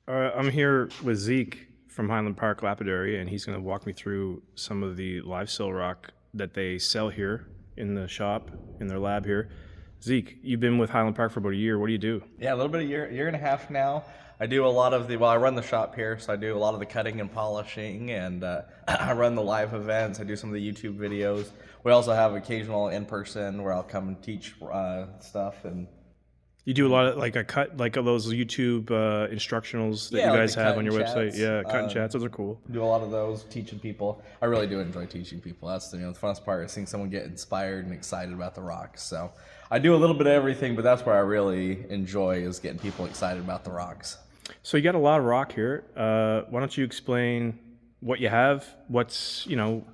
I'm here with Zeke from Highland Park Lapidary, and he's going to walk me through some of the live sill rock that they sell here in the shop, in their lab here. Zeke, you've been with Highland Park for about a year. What do you do? Yeah, a little bit of year and a half now. I do a lot of I run the shop here, so I do a lot of the cutting and polishing, and I run the live events. I do some of the YouTube videos. We also have occasional in-person where I'll come and teach stuff. And You do a lot of like a cut, like those YouTube instructionals that you like guys the have cut on and your website. chats. Yeah, cut and chats. Those are cool. Do a lot of those, teaching people. I really do enjoy teaching people. That's the funnest part, is seeing someone get inspired and excited about the rocks. So I do a little bit of everything, but that's where I really enjoy, is getting people excited about the rocks. So you got a lot of rock here. Why don't you explain what you have, what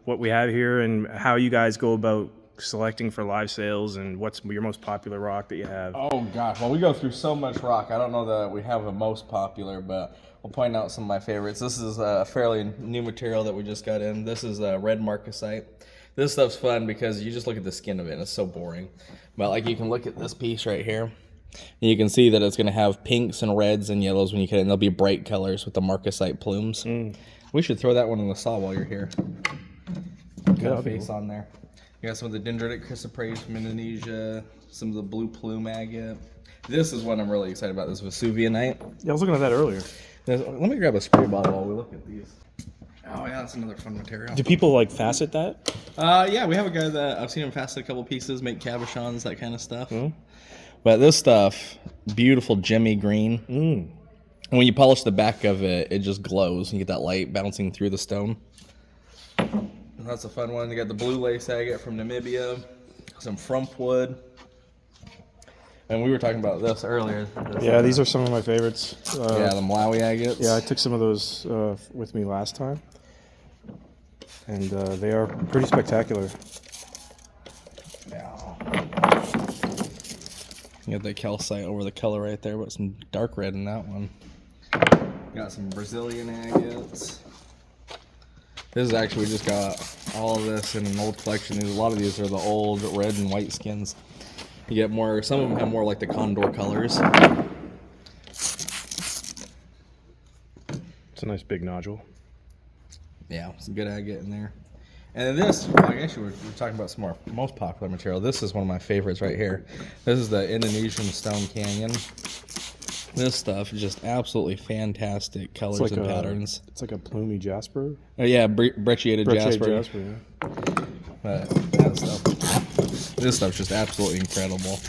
we have here, and how you guys go about selecting for live sales, and what's your most popular rock that you have? Oh gosh, well, we go through so much rock. I don't know that we have a most popular, but we'll point out some of my favorites. This is a fairly new material that we just got in. This is a red marcasite. This stuff's fun because you just look at the skin of it and it's so boring. But like, you can look at this piece right here, and you can see that it's going to have pinks and reds and yellows when you cut it, and they'll be bright colors with the marcasite plumes. We should throw that one in the saw while you're here. Got a face on there. You got some of the dendritic chrysoprase from Indonesia, some of the blue plume agate. This is what I'm really excited about, this Vesuvianite. Yeah, I was looking at that earlier. Let me grab a spray bottle while we look at these. Oh yeah, that's another fun material. Do people like facet that? Yeah, we have a guy that I've seen him facet a couple pieces, make cabochons, that kind of stuff. But this stuff, beautiful gemmy green. And when you polish the back of it, it just glows. You get that light bouncing through the stone. And that's a fun one. You got the blue lace agate from Namibia, some frump wood. And we were talking about this earlier. Yeah, these are some of my favorites. Yeah, the Malawi agates. Yeah, I took some of those with me last time, and they are pretty spectacular. Yeah. You got the calcite over the color right there, but some dark red in that one. Got some Brazilian agates. This is actually, we just got all of this in an old collection. A lot of these are the old red and white skins. You get more, some of them have more like the condor colors. It's a nice big nodule. Yeah, some good agate in there. And then this, well, I guess we're talking about some more most popular material. This is one of my favorites right here. This is the Indonesian Stone Canyon. This stuff is just absolutely fantastic colors and patterns. It's like a plumy jasper. Oh yeah, brecciated jasper. Yeah. But that stuff, this stuff's just absolutely incredible.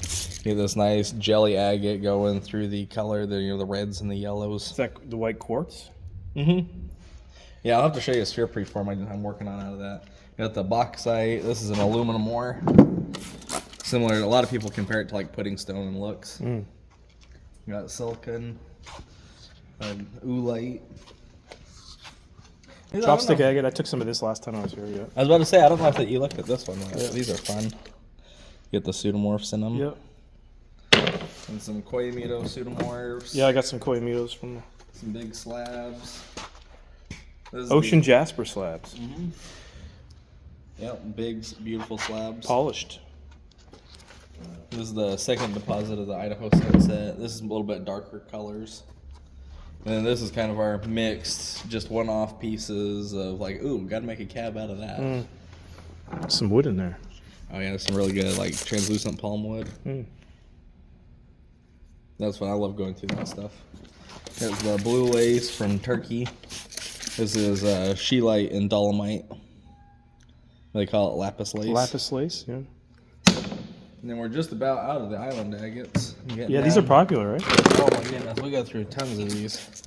You get this nice jelly agate going through the color, the reds and the yellows. Is that the white quartz? Yeah, I'll have to show you a sphere preform I'm working on out of that. You got the bauxite. This is an aluminum ore. Similar, a lot of people compare it to like pudding stone in looks. You got silicon, oolite. Chopstick agate. I took some of this last time I was here. Yeah. I was about to say, I don't know if you looked at this one. Yeah. These are fun. You get the pseudomorphs in them. Yep. And some Koyamito pseudomorphs. Yeah, I got some Koyamitos from some big slabs. Ocean jasper slabs. Yep, big, beautiful slabs. Polished. This is the second deposit of the Idaho Sunset. This is a little bit darker colors. And then this is kind of our mixed, just one-off pieces of like, ooh, gotta make a cab out of that. Some wood in there. Oh yeah, there's some really good like translucent palm wood. That's fun. I love going through that stuff. Here's the blue lace from Turkey. This is scheelite and dolomite. They call it lapis lace. Lapis lace, yeah. And then we're just about out of the island agates. Yeah, these are popular, right? Oh my goodness, we go through tons of these.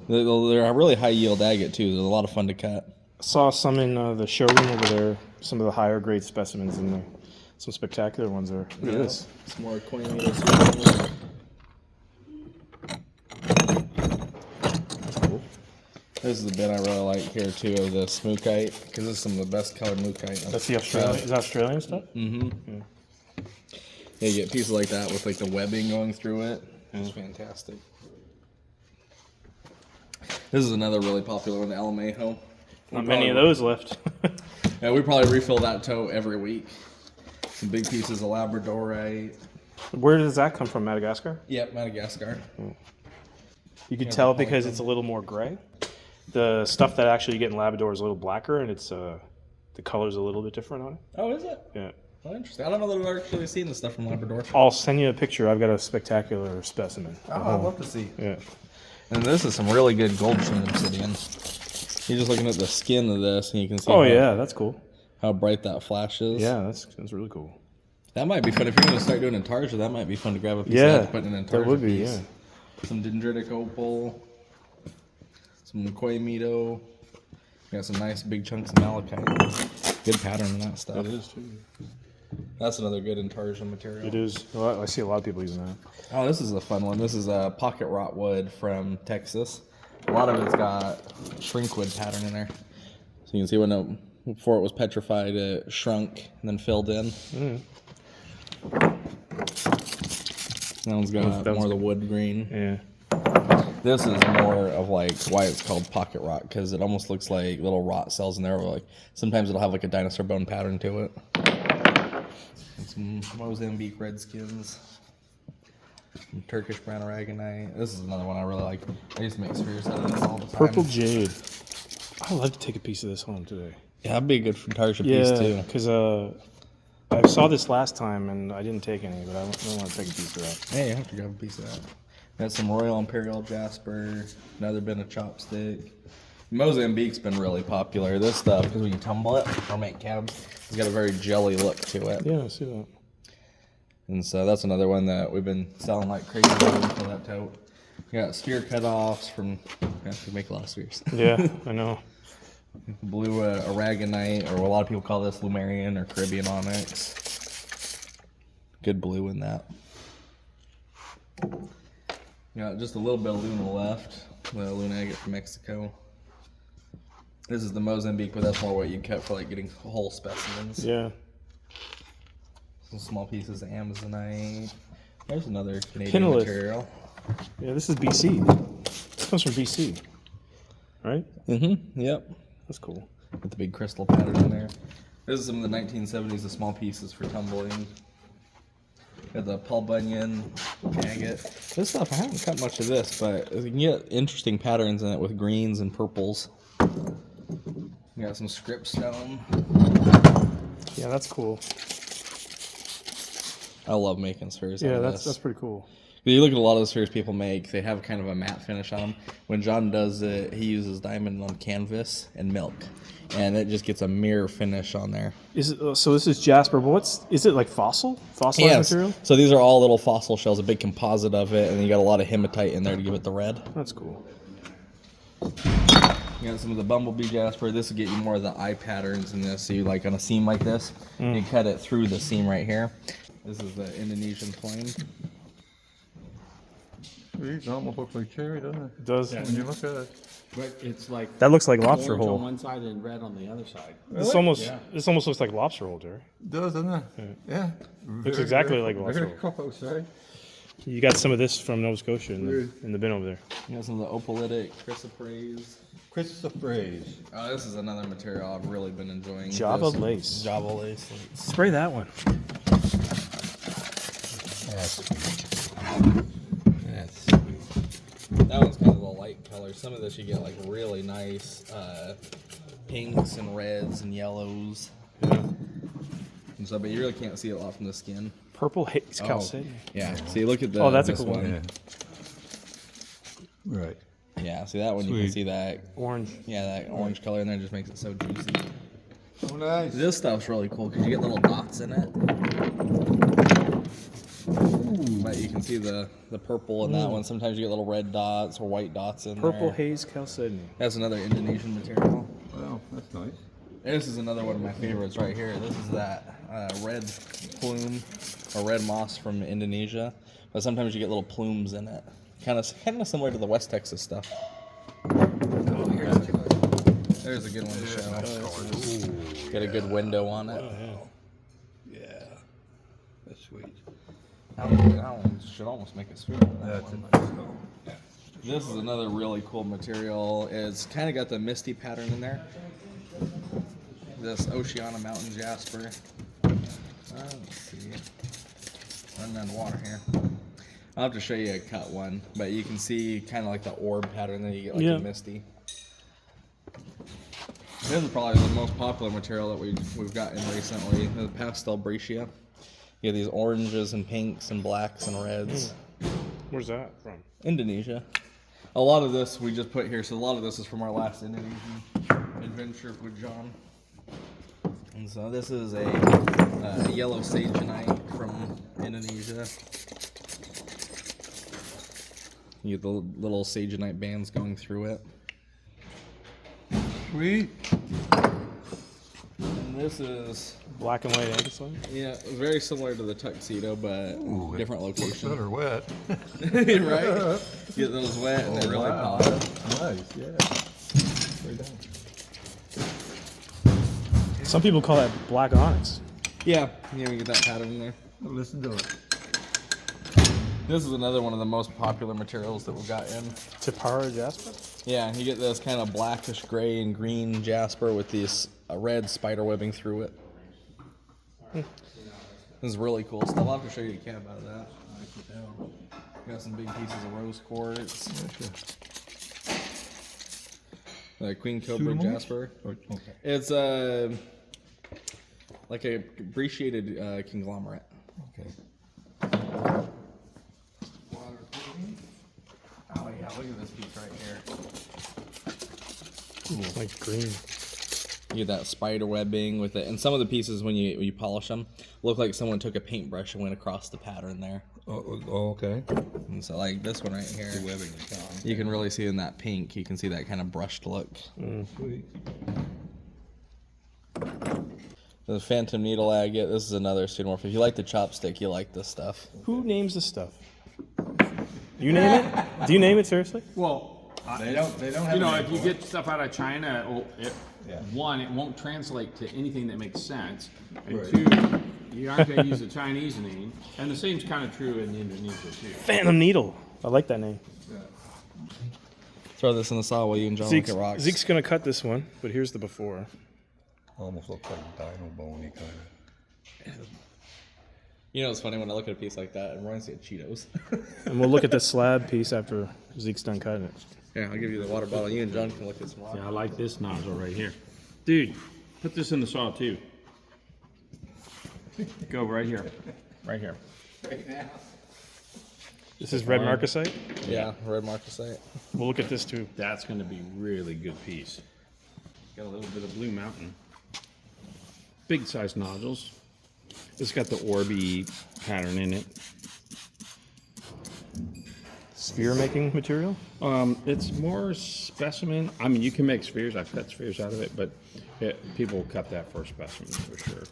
They're a really high yield agate too. They're a lot of fun to cut. Saw some in the showroom over there. Some of the higher grade specimens in there. Some spectacular ones there. Look at this. Some more Koyamito. This is the bit I really like here too, of the smookite, because this is some of the best colored smookite. That's the Australian. Is that Australian stuff? Yeah, you get pieces like that with like the webbing going through it. It's fantastic. This is another really popular one, the Alamejo. Not many of those left. Yeah, we probably refill that tote every week. Some big pieces of Labradorite. Where does that come from? Madagascar? Yep, Madagascar. You could tell because it's a little more gray. The stuff that actually you get in Labrador is a little blacker, and it's the color's a little bit different on it. Oh, is it? Yeah. Oh, interesting. I don't know that I've actually seen the stuff from Labrador. I'll send you a picture. I've got a spectacular specimen. Oh, I'd love to see. Yeah. And this is some really good gold chain obsidian. You're just looking at the skin of this, and you can see. Oh yeah, that's cool. How bright that flashes. Yeah, that's really cool. That might be fun if you're going to start doing intarsia. That might be fun to grab a piece of that to put in an intarsia that would be. piece. Yeah. Some dendritic opal, some Koimito. Got some nice big chunks of malachite. Good pattern in that stuff. It is too. That's another good intarsia material. It is. Well, I see a lot of people using that. Oh, this is a fun one. This is a pocket wrought wood from Texas. A lot of it's got shrinkwood pattern in there. So you can see when before it was petrified, it shrunk and then filled in. That one's got more of the wood green. Yeah. This is more of like why it's called pocket wrought, because it almost looks like little wrought cells in there. Where like sometimes it'll have like a dinosaur bone pattern to it. And some Mozambique redskins. Some Turkish brown aragonite. This is another one I really like. I used to make spheres out of this all the time. Purple jade. I'd love to take a piece of this home today. Yeah, that'd be a good intarsia piece too. Yeah, because I saw this last time and I didn't take any, but I don't want to take a piece of that. Hey, you have to grab a piece of that. Got some Royal Imperial Jasper, another bin of chopstick. Mozambique's been really popular. This stuff, because when you tumble it or make cabs, it's got a very jelly look to it. Yeah, I see that. And so that's another one that we've been selling like crazy for that tote. We got sphere cutoffs from, we make a lot of spheres. Yeah, I know. Blue aragonite, or a lot of people call this Lumerian or Caribbean onyx. Good blue in that. Got just a little bit of Luna left. The Luna agate from Mexico. This is the Mozambique, but that's more what you cut for like getting whole specimens. Yeah. Some small pieces of Amazonite. There's another Canadian material. Yeah, this is BC. This comes from BC, right? Mm-hmm. Yep. That's cool. With the big crystal pattern in there. This is some of the 1970s, the small pieces for tumbling. Got the Paul Bunyan agate. This stuff, I haven't cut much of this, but you can get interesting patterns in it with greens and purples. We got some script stone. Yeah, that's cool. I love making spheres. Yeah, out of that's pretty cool. You look at a lot of the spheres people make, they have kind of a matte finish on them. When John does it, he uses diamond on canvas and milk, and it just gets a mirror finish on there. Is it, so this is Jasper, but is it like fossilized material? So these are all little fossil shells, a big composite of it, and you got a lot of hematite in there to give it the red. That's cool. You got some of the bumblebee jasper. This will get you more of the eye patterns in this. So you like on a seam like this, you cut it through the seam right here. This is the Indonesian flame. It almost looks like cherry, doesn't it? It does. When you look at it. But it's like That looks like lobster orange on hole. one side and red on the other side. This almost looks like lobster hole, Jerry. It does, doesn't it? Yeah. Looks exactly like lobster Very hole. crop outside. You got some of this from Nova Scotia in the bin over there. You got some of the opalitic chrysoprase. Chrysoprase. Oh, this is another material I've really been enjoying. Java This lace. Java lace. Spray that one. That's That one's kind of a light color. Some of this you get like really nice pinks and reds and yellows. Yeah. And so, but you really can't see it a lot from the skin. Purple haze calcite. Yeah. See, look at the. Oh, that's a this cool one. one. Yeah. Right. Yeah. See that one? You can Sweet. see that. Orange. Yeah, that orange color in there just makes it so juicy. Oh, nice. This stuff's really cool because you get little dots in it. But you can see the purple in that one. Sometimes you get little red dots or white dots in Purple there. haze calcite. That's another Indonesian material. Wow, that's nice. This is another one of my favorites right here. This is that red plume or red moss from Indonesia. But sometimes you get little plumes in it. Kind of similar to the West Texas stuff. There's a good one to show. Got a good window on it. Yeah. That's sweet. That one should almost make a sphere. That's a nice stone. This is another really cool material. It's kind of got the misty pattern in there. This Oceana Mountain Jasper. Let's see. Running out of water here. I'll have to show you a cut one, but you can see kind of like the orb pattern, then you get like Yeah. a misty. This is probably the most popular material that we've gotten recently, the pastel breccia. You have these oranges and pinks and blacks and reds. Where's that from? Indonesia. A lot of this we just put here, so a lot of this is from our last Indonesian adventure with John. And so this is a yellow sagenite from Indonesia. You have the little sagenite bands going through it. Sweet. And this is, Black and white Agate. yeah, very similar to the tuxedo, but Ooh, different location. Better wet. Right? Get those wet and they really wow. pop. Nice, yeah. Very nice. Some people call that black onyx. Yeah, we get that pattern in there. Listen to it. This is another one of the most popular materials that we've got in. Tipara jasper. Yeah, you get this kind of blackish gray and green jasper with these red spider webbing through it. This is really cool stuff. I'll have to show you a cab out of that. Got some big pieces of rose quartz. The Queen Cobra Suitable? jasper. Okay. It's like a appreciated conglomerate. Okay. Oh yeah, look at this piece right here. It's like green. You get that spider webbing with it, and some of the pieces when you polish them look like someone took a paintbrush and went across the pattern there. Okay. And so like this one right here, The webbing is gone. you can really see in that pink, you can see that kind of brushed look. Sweet. The phantom needle agate, this is another pseudomorph. If you like the chopstick, you like this stuff. Who names this stuff? You name it? Do you name it seriously? Well, They don't have you know, a if name you for get stuff out of China, Yeah. one, it won't translate to anything that makes sense, and Right. two, you aren't going to use a Chinese name, and the same's kind of true in Indonesia too. Phantom needle. I like that name. Throw this in the saw while you and John look at rocks. Zeke's gonna cut this one, but here's the before. Almost looks like dino bony kind of. You know, it's funny when I look at a piece like that, it reminds me of Cheetos. And we'll look at the slab piece after Zeke's done cutting it. Yeah, I'll give you the water bottle. You and John can look at some rocks. Yeah, I like this nozzle right here. Dude, put this in the saw too. Go right here. Right here. This is red marcasite. Yeah, red marcasite. We'll look at this too. That's going to be really good piece. Got a little bit of Blue Mountain. Big size nodules. It's got the Orby pattern in it. Sphere making material. It's more specimen. I mean, you can make spheres. I've cut spheres out of it, but people will cut that for specimens for sure.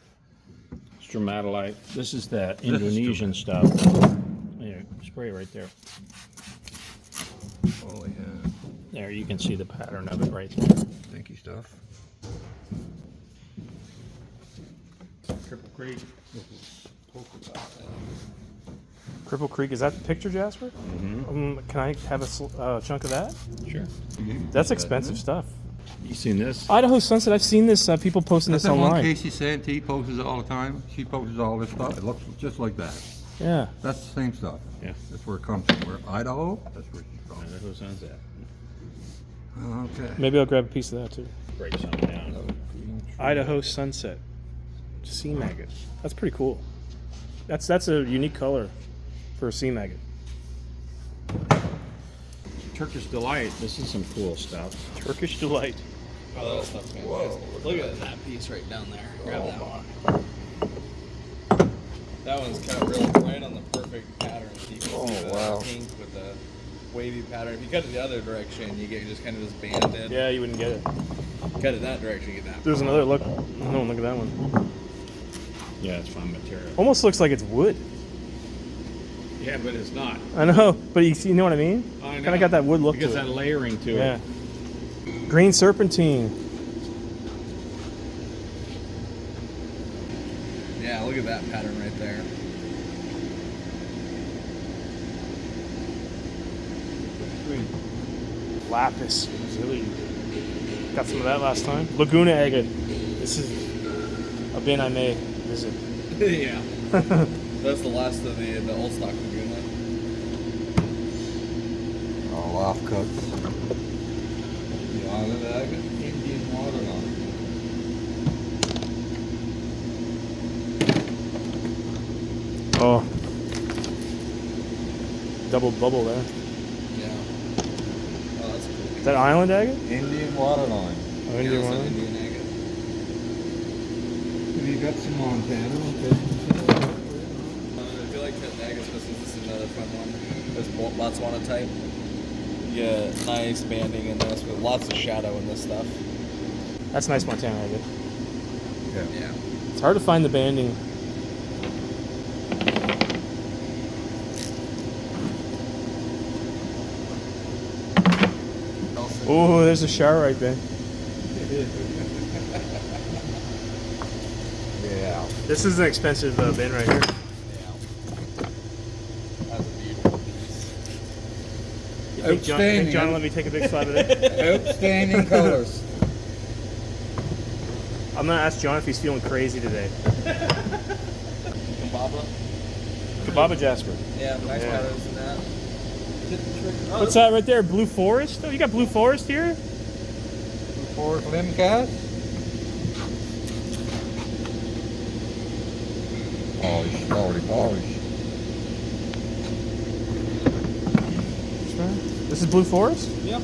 Stromatolite. This is that Indonesian stuff. There, spray it right there. Oh yeah. There, you can see the pattern of it right there. Stinky stuff. Triple Creek. Cripple Creek. Is that the picture, Jasper? Mm-hmm. Can I have a chunk of that? Sure. That's expensive stuff. You seen this? Idaho Sunset. I've seen this. People posting That's this that one online. Casey Santee posts it all the time. She posts all this stuff. It looks just like that. Yeah. That's the same stuff. Yeah. That's where it comes from. Where Idaho, that's where she's from. Idaho Sunset. Okay. Maybe I'll grab a piece of that too. Break some down. Idaho Sunset. Sea maggot. That's pretty cool. That's a unique color for a sea maggot. Turkish Delight. This is some cool stuff. Turkish Delight. Oh, that stuff's fantastic. Look at that piece right down there. Grab that one. That one's cut right on the perfect pattern. So you can see the pink with the wavy pattern. If you cut it the other direction, you get just kind of this banded. Yeah, you wouldn't get it. Cut it that direction, you get that. There's another look. No, look at that one. Yeah, it's fine material. Almost looks like it's wood. Yeah, but it's not. I know, but you know what I mean? I know. Kind of got that wood look Because to that it. layering to Yeah. it. Green serpentine. Yeah, look at that pattern right there. Lapis. Really got some of that last time. Laguna agate. This is a bin I may visit. Yeah. That's the last of the old stock Laguna. Off cuts. The island agate, Indian waterline. Oh. Double bubble there. Yeah. Oh, that's cool. Is that island agate? Indian waterline. Oh, Indian Yeah, one. that's an Indian agate. Have you got some Montana? If you like Agate Specimens, this is another fun one. This Botswana type. Yeah, nice banding in this with lots of shadow in this stuff. That's nice Montana agate. Yeah. It's hard to find the banding. Oh, there's a shower right there. Yeah. This is an expensive bin right here. That's a beautiful piece. You think John will let me take a big slab of it? Outstanding colors. I'm gonna ask John if he's feeling crazy today. Kababa? Kababa Jasper. Yeah, nice Yeah. patterns in that. What's that right there? Blue Forest? Oh, you got Blue Forest here? Forest limb cast. Polished, already polished. This is Blue Forest? Yep.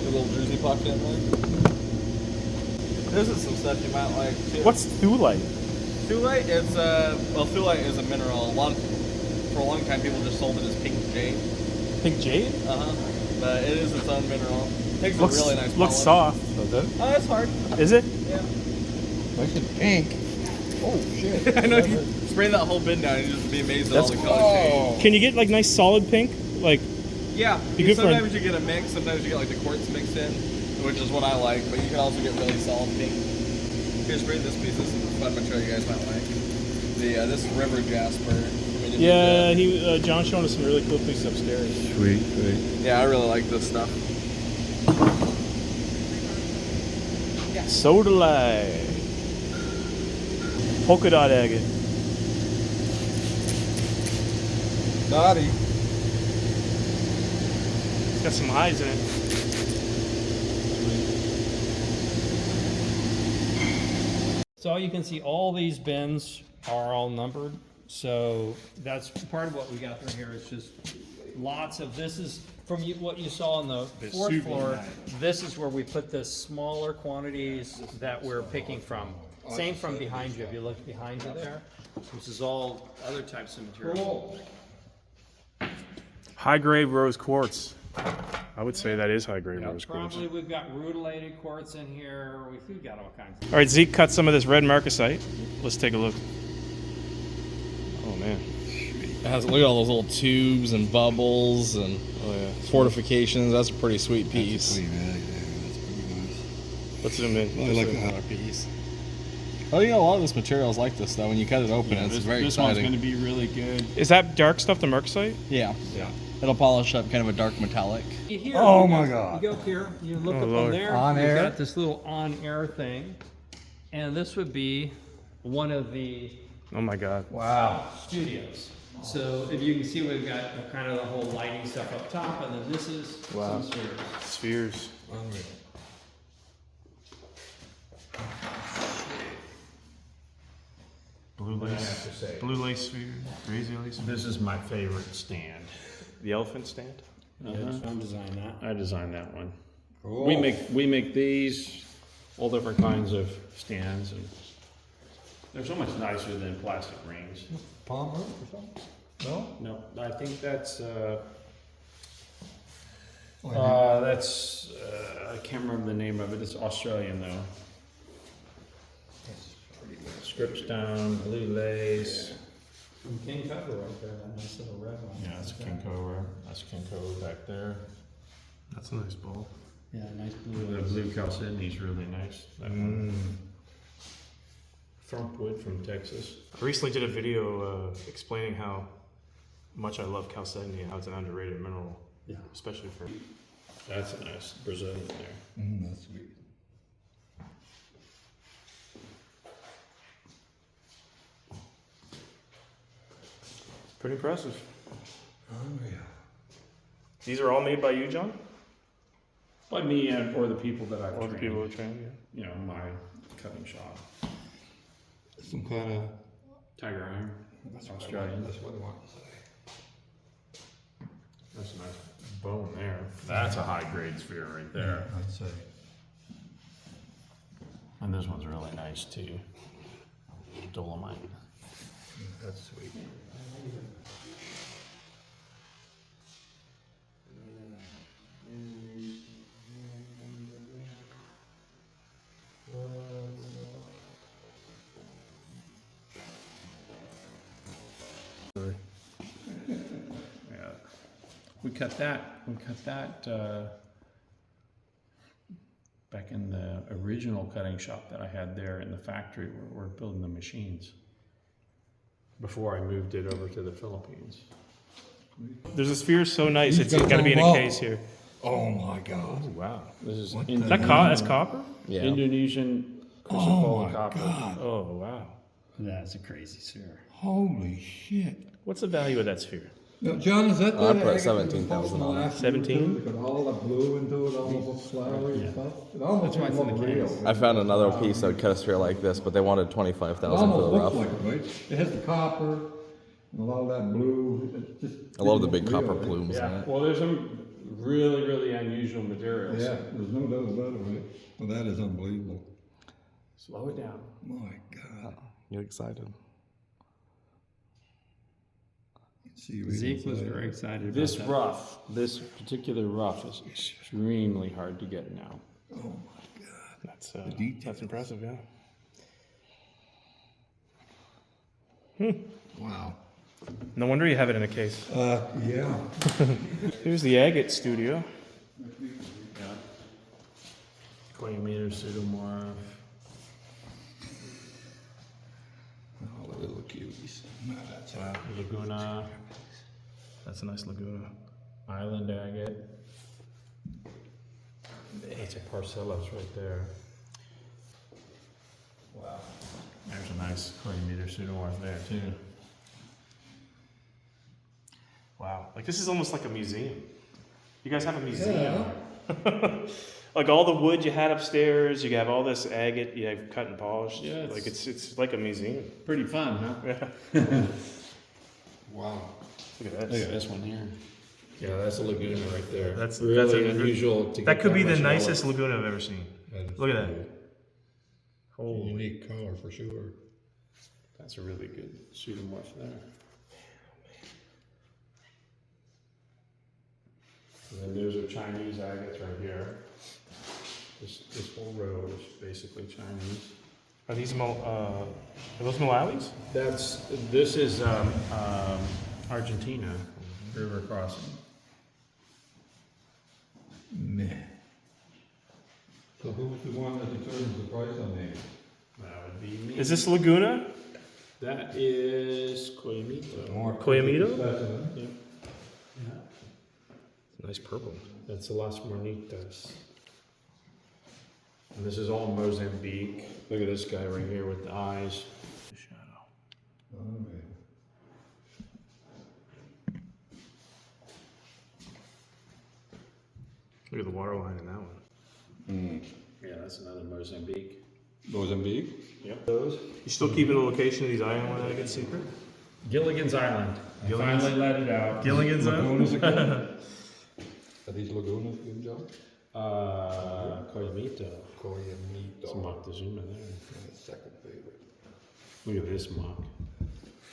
A little druzy pocket in there. This is some stuff you might like too. What's Thulite? Thulite? It's Thulite is a mineral. For a long time, people just sold it as pink jade. Pink jade? But it is its own mineral. Takes Looks, a really nice looks polish. soft. Does it? Oh, it's hard. Is it? Yeah. Nice and pink. Oh shit. I know you spray that whole bin down and you just be amazed at all the That's- color change. Can you get like nice solid pink? Like, Yeah. Be good for a- Sometimes you get a mix. Sometimes you get like the quartz mixed in, which is what I like. But you can also get really solid pink. Here's spray this piece. This is a fun material you guys might like. This is River Jasper. yeah, John showing us some really cool things upstairs. Sweet, sweet. Yeah, I really like this stuff. Sodalite. Polka dot agate. Naughty. It's got some highs in it. So you can see all these bins are all numbered. So that's part of what we got through here. It's just lots of, this is from what you saw on the fourth floor. This is where we put the smaller quantities that we're picking from. Same from behind you. If you look behind you there, this is all other types of material. High grade rose quartz. I would say that is high grade rose quartz. Probably we've got rutilated quartz in here. We've got all kinds of. All right, Zeke cut some of this red marcasite. Let's take a look. Oh man. Look at all those little tubes and bubbles and Oh yeah. fortifications. That's a pretty sweet piece. Sweet, man. Yeah, that's pretty nice. Let's zoom in. I like the color piece. Oh, you know, a lot of this material is like this though. When you cut it open, it's very This one's exciting. going to be really good. Is that dark stuff the marcasite? Yeah. Yeah. It'll polish up kind of a dark metallic. Here, Oh you my go- God. You go up here, you look Oh, up Lord. on there. On you've air? got this little on-air thing. And this would be one of the Oh my god. Wow. studios. So if you can see, we've got kind of the whole lighting stuff up top, and then this is Wow. some spheres. Spheres. Unreal. Blue lace. Blue lace sphere. Crazy lace. This is my favorite stand. The elephant stand. I designed that. I designed that one. Cool. We make these, all different kinds of stands, and they're so much nicer than plastic rings. Palm roof or something? No? No, I think that's Oh, I can't remember the name of it. It's Australian though. Scriptstone, blue lace. From King Cobra right there, that nice little red one. Yeah, that's King Cobra. That's King Cobra back there. That's a nice ball. Yeah, nice blue The lace. blue chalcedony's really nice. That one. Frumpwood from Texas. I recently did a video explaining how much I love chalcedony and how it's an underrated mineral. Yeah. Especially for. That's a nice Brazilian there. that's sweet. Pretty impressive. Oh, yeah. These are all made by you, John? By me or the people that I've Or the trained. people who train you? You know, my cutting shop. Some kind of. Tiger iron. That's Australian. That's what I want to say. That's a nice bone there. That's a high grade sphere right there. I'd say. And this one's really nice too. Dolomite. That's sweet. Yeah. We cut that back in the original cutting shop that I had there in the factory where we're building the machines. Before I moved it over to the Philippines. There's a sphere so nice, These it's guys got to be in don't a walk. case here. Oh my God. Wow. This is What Is that that's copper? Yeah. Indonesian Oh chrysocolla my copper. God. Oh, wow. That's a crazy sphere. Holy shit. What's the value of that sphere? Now, John, is that I the put agate 17,000 on it. 17? Got all the blue into it, all the flowery stuff. It almost That's why didn't it's in look the real. case. I found another piece that would cut a sphere like this, but they wanted It 25,000 for almost the looks rough. like it, right? It has the copper and a lot of that blue. It just I love the didn't big look copper real, right? plumes in Yeah. it. Well, there's some really, really unusual materials. Yeah, there's no doubt about it, right? Well, that is unbelievable. Slow it down. My God. You excited? See right Zeke was inside. very excited about This that. rough, this particular rough is extremely hard to get now. Oh my God. That's impressive, yeah. Wow. No wonder you have it in a case. Yeah. Here's the Agate studio. Quadrimeter pseudomorph. All the little cuties. That's Wow. Laguna, That's a nice Laguna. island agate. That's a Parcellos right there. wow. There's a nice quadrimeter pseudomorph there too. Wow. Like, this is almost like a museum. You guys have a museum. Like, all the wood you had upstairs, you have all this agate you have cut and polished. Yeah, Like, it's like a museum. Pretty fun, huh? Yeah. Wow. Look at that. Look at this one here. Yeah, that's a Laguna right there. That's really a- unusual. To That get could be the much nicest yellow. Laguna I've ever seen. Look at that. Holy. Unique color for sure. That's a really good pseudomorph there. And then those are Chinese agates right here. This whole row is basically Chinese. Are these are those Malawis? This is Argentina river crossing. Man. So who's the one that determines the price on these? That would be me. Is this Laguna? That is Coimito. More Coyamito? specimen. Yep. Nice purple. That's Las Mornitas. And this is all Mozambique. Look at this guy right here with the eyes. Shadow. Oh, man. Look at the water line in that one. Yeah, that's another Mozambique. Mozambique? Yep. Those. You still keeping the location of these island one agate secret? Gilligan's Island. Gilligan's- I finally let it out. Gilligan's Lagunas again? Are these lagunas good, John? Coimito. Coyamito. It's Moctezuma there. My second favorite. Look at this mock.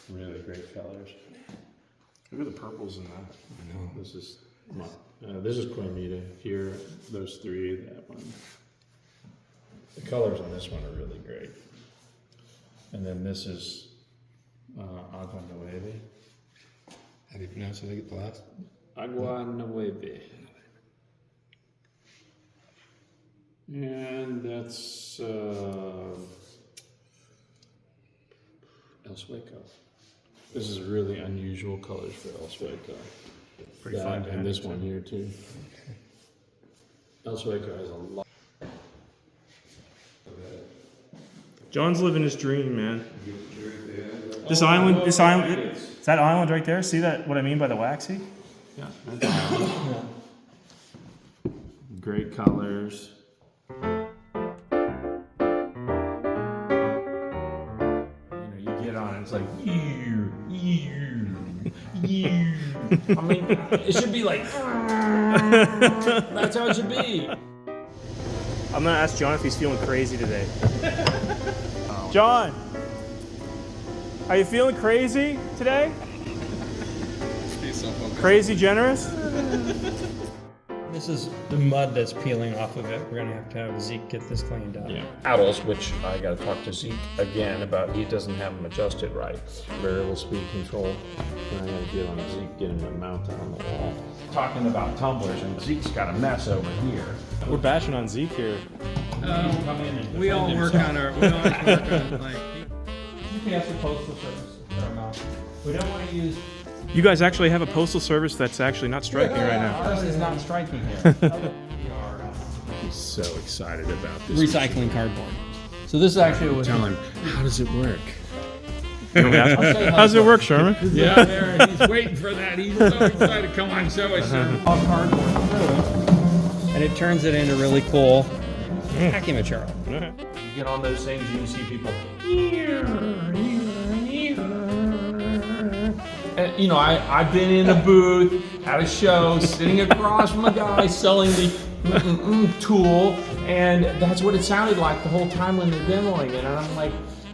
Really great colors. Look at the purples in that. I know. This is mock. This is Coimito. Here, those three, that one. The colors on this one are really great. And then this is Agua Nueve. How do you pronounce it? The last? Agua Nueve. And that's El Sueco. This is really unusual colors for El Sueco. Pretty That fun to and have. this one here too. El Sueco has a lot. John's living his dream, man. This island, Is that island right there? See that? What I mean by the waxy? Yeah. Great colors. You get on it, it's like, I mean, it should be like, that's how it should be. I'm gonna ask John if he's feeling crazy today. John, are you feeling crazy today? Crazy generous? This is the mud that's peeling off of it. We're gonna have to have Zeke get this cleaned up. Yeah, paddles, which I gotta talk to Zeke again about. He doesn't have them adjusted right. Variable speed control. And I gotta get on Zeke, get him to mount it on the wall. Talking about tumblers, and Zeke's got a mess over here. We're bashing on Zeke here. We all work on our. We always work on like. UPS or Postal Service. We don't want to use. You guys actually have a postal service that's actually not striking right now. Ours is not striking here. He's so excited about this. Recycling cardboard. So this actually was. Tell him, how does it work? How does it work, Sherman? Yeah, there, he's waiting for that. He's so excited. Come on, show us, sir. All cardboard through, and it turns it into really cool packing material. You get on those things, you can see people. And, you know, I've been in a booth at a show, sitting across from a guy selling the tool, and that's what it sounded like the whole time when they're demoing it. And I'm like,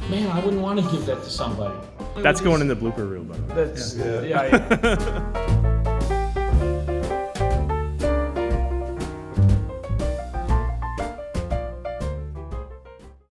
man, I wouldn't want to give that to somebody. That's going in the blooper reel, though. That's yeah.